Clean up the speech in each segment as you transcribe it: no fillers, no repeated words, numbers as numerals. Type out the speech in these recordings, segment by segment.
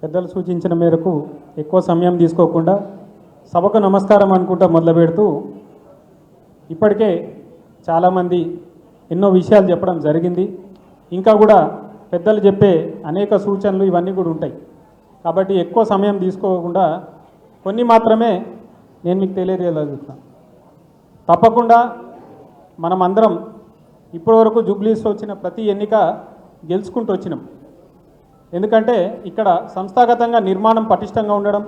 పెద్దలు సూచించిన మేరకు ఎక్కువ సమయం తీసుకోకుండా సభకు నమస్కారం అనుకుంటా మొదలుపెడుతూ ఇప్పటికే చాలామంది ఎన్నో విషయాలు చెప్పడం జరిగింది. ఇంకా కూడా పెద్దలు చెప్పే అనేక సూచనలు ఇవన్నీ కూడా ఉంటాయి. కాబట్టి ఎక్కువ సమయం తీసుకోకుండా కొన్ని మాత్రమే నేను మీకు తెలియజేయగలుగుతాను. తప్పకుండా మనమందరం ఇప్పటివరకు జూబ్లీస్లో వచ్చిన ప్రతి ఎన్నిక గెలుచుకుంటూ వచ్చినాం. ఎందుకంటే ఇక్కడ సంస్థాగతంగా నిర్మాణం పటిష్టంగా ఉండడం,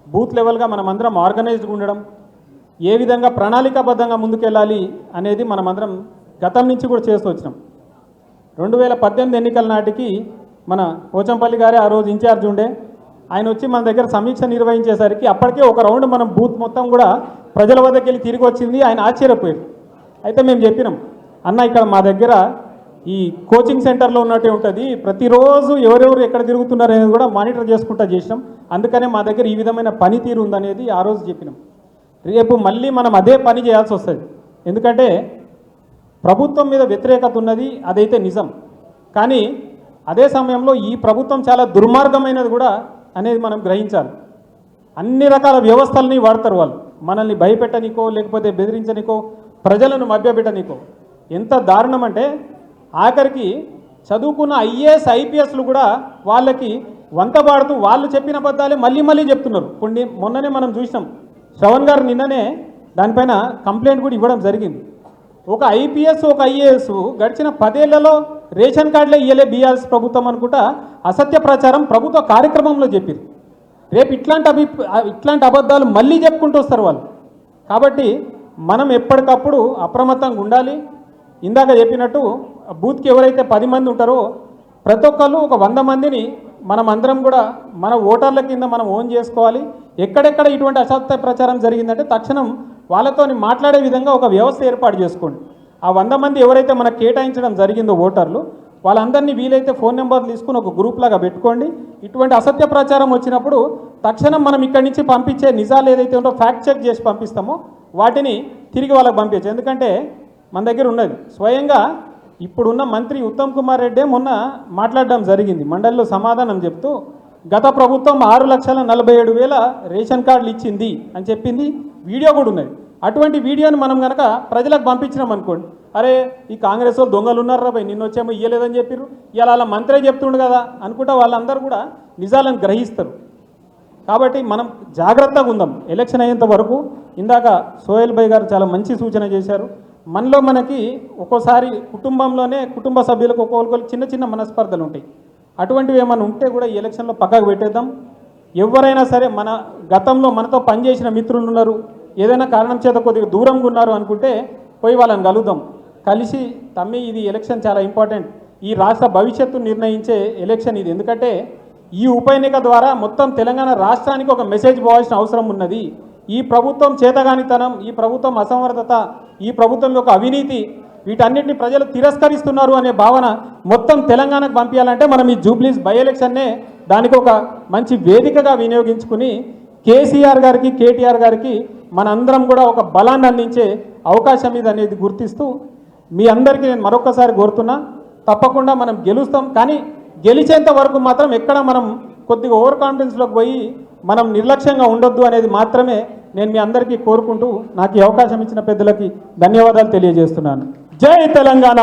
బూత్ లెవెల్గా మనమందరం ఆర్గనైజ్డ్గా ఉండడం, ఏ విధంగా ప్రణాళికాబద్ధంగా ముందుకెళ్ళాలి అనేది మనమందరం గతం నుంచి కూడా చేస్తూ వచ్చినాం. 2018 ఎన్నికల నాటికి మన పోచంపల్లి గారే ఆ రోజు ఇన్ఛార్జ్ ఉండే, ఆయన వచ్చి మన దగ్గర సమీక్ష నిర్వహించేసరికి అప్పటికే ఒక రౌండ్ మనం బూత్ మొత్తం కూడా ప్రజల వద్దకు వెళ్ళి తిరిగి వచ్చింది. ఆయన ఆశ్చర్యపోయారు. అయితే మేము చెప్పినాం, అన్న ఇక్కడ మా దగ్గర ఈ కోచింగ్ సెంటర్లో ఉన్నట్టే ఉంటుంది, ప్రతిరోజు ఎవరెవరు ఎక్కడ తిరుగుతున్నారు అనేది కూడా మానిటర్ చేసుకుంటా చేసినాం. అందుకనే మా దగ్గర ఈ విధమైన పనితీరు ఉందనేది ఆ రోజు చెప్పినాం. రేపు మళ్ళీ మనం అదే పని చేయాల్సి వస్తుంది. ఎందుకంటే ప్రభుత్వం మీద వ్యతిరేకత ఉన్నది, అదైతే నిజం. కానీ అదే సమయంలో ఈ ప్రభుత్వం చాలా దుర్మార్గమైనది కూడా అనేది మనం గ్రహించాలి. అన్ని రకాల వ్యవస్థలని వాడతారు వాళ్ళు, మనల్ని భయపెట్టనికో లేకపోతే బెదిరించనికో ప్రజలను మభ్యపెట్టనికో. ఎంత దారుణం అంటే ఆఖరికి చదువుకున్న ఐఏఎస్ ఐపీఎస్లు కూడా వాళ్ళకి వంతబాడుతూ వాళ్ళు చెప్పిన అబద్ధాలే మళ్ళీ మళ్ళీ చెప్తున్నారు. మొన్ననే మనం చూసినాం, శ్రవణ్ గారు నిన్ననే దానిపైన కంప్లైంట్ కూడా ఇవ్వడం జరిగింది. ఒక ఐపీఎస్ ఒక ఐఏఎస్ గడిచిన 10 ఏళ్లలో రేషన్ కార్డులే ఇయ్యలే బీఆర్ఎస్ ప్రభుత్వం అనుకుంటా అసత్య ప్రచారం ప్రభుత్వ కార్యక్రమంలో చెప్పారు. రేపు ఇట్లాంటి అబద్ధాలు మళ్ళీ చెప్పుకుంటూ వస్తారు వాళ్ళు. కాబట్టి మనం ఎప్పటికప్పుడు అప్రమత్తంగా ఉండాలి. ఇందాక చెప్పినట్టు బూత్కి ఎవరైతే 10 మంది ఉంటారో ప్రతి ఒక్కళ్ళు ఒక 100 మందిని మనం అందరం కూడా మన ఓటర్ల కింద మనం ఓన్ చేసుకోవాలి. ఎక్కడెక్కడ ఇటువంటి అసత్య ప్రచారం జరిగిందంటే తక్షణం వాళ్ళతో మాట్లాడే విధంగా ఒక వ్యవస్థ ఏర్పాటు చేసుకోండి. ఆ 100 మంది ఎవరైతే మనకు కేటాయించడం జరిగిందో ఓటర్లు, వాళ్ళందరినీ వీలైతే ఫోన్ నెంబర్లు తీసుకుని ఒక గ్రూప్ లాగా పెట్టుకోండి. ఇటువంటి అసత్య ప్రచారం వచ్చినప్పుడు తక్షణం మనం ఇక్కడి నుంచి పంపించే నిజాలు ఏదైతే ఉందో ఫ్యాక్ట్ చెక్ చేసి పంపిస్తామో వాటిని తిరిగి వాళ్ళకి పంపించచ్చు. ఎందుకంటే మన దగ్గర ఉన్నది స్వయంగా ఇప్పుడున్న మంత్రి ఉత్తమ్ కుమార్ రెడ్డి మొన్న మాట్లాడడం జరిగింది. మండలిలో సమాధానం చెప్తూ గత ప్రభుత్వం 6,47,000 రేషన్ కార్డులు ఇచ్చింది అని చెప్పింది. వీడియో కూడా ఉన్నది. అటువంటి వీడియోని మనం కనుక ప్రజలకు పంపించినాం అనుకోండి, అరే ఈ కాంగ్రెస్ వాళ్ళు దొంగలు ఉన్నారు రా భయ్, నిన్న వచ్చేమో ఇయ్యలేదని చెప్పారు, ఇలా అలా మంత్రే చెప్తుండు కదా అనుకుంటా వాళ్ళందరూ కూడా నిజాలను గ్రహిస్తారు. కాబట్టి మనం జాగ్రత్తగా ఉందాం ఎలక్షన్ అయ్యేంత వరకు. ఇందాక సోహెల్ భాయ్ గారు చాలా మంచి సూచన చేశారు. మనకి ఒక్కోసారి కుటుంబంలోనే కుటుంబ సభ్యులకు ఒక్కొక్కరికి చిన్న చిన్న మనస్పర్ధలు ఉంటాయి. అటువంటివి ఏమైనా ఉంటే కూడా ఈ ఎలక్షన్లో పక్కకు పెట్టేద్దాం. ఎవరైనా సరే మన గతంలో మనతో పనిచేసిన మిత్రులు ఉన్నారు, ఏదైనా కారణం చేత కొద్దిగా దూరంగా ఉన్నారు అనుకుంటే పోయి వాళ్ళని కలుద్దాం. కలిసి తమ్మి ఇది ఎలక్షన్ చాలా ఇంపార్టెంట్, ఈ రాష్ట్ర భవిష్యత్తు నిర్ణయించే ఎలక్షన్ ఇది. ఎందుకంటే ఈ ఉప ఎన్నిక ద్వారా మొత్తం తెలంగాణ రాష్ట్రానికి ఒక మెసేజ్ పోవాల్సిన అవసరం ఉన్నది. ఈ ప్రభుత్వం చేతగానితనం, ఈ ప్రభుత్వం అసమర్థత, ఈ ప్రభుత్వం యొక్క అవినీతి, వీటన్నిటిని ప్రజలు తిరస్కరిస్తున్నారు అనే భావన మొత్తం తెలంగాణకు పంపించాలంటే మనం ఈ జూబ్లీస్ బై ఎలక్షన్నే దానికి ఒక మంచి వేదికగా వినియోగించుకుని కేసీఆర్ గారికి కేటీఆర్ గారికి మనందరం కూడా ఒక బలాన్ని అందించే అవకాశం ఇది అనేది గుర్తిస్తూ మీ అందరికీ నేను మరొకసారి కోరుతున్నా, తప్పకుండా మనం గెలుస్తాం. కానీ గెలిచేంత వరకు మాత్రం ఎక్కడ మనం కొద్దిగా ఓవర్ కాన్ఫిడెన్స్లోకి పోయి మనం నిర్లక్ష్యంగా ఉండొద్దు అనేది మాత్రమే నేను మీ అందరికీ కోరుకుంటూ నాకు ఈ అవకాశం ఇచ్చిన పెద్దలకి ధన్యవాదాలు తెలియజేస్తున్నాను. జై తెలంగాణ.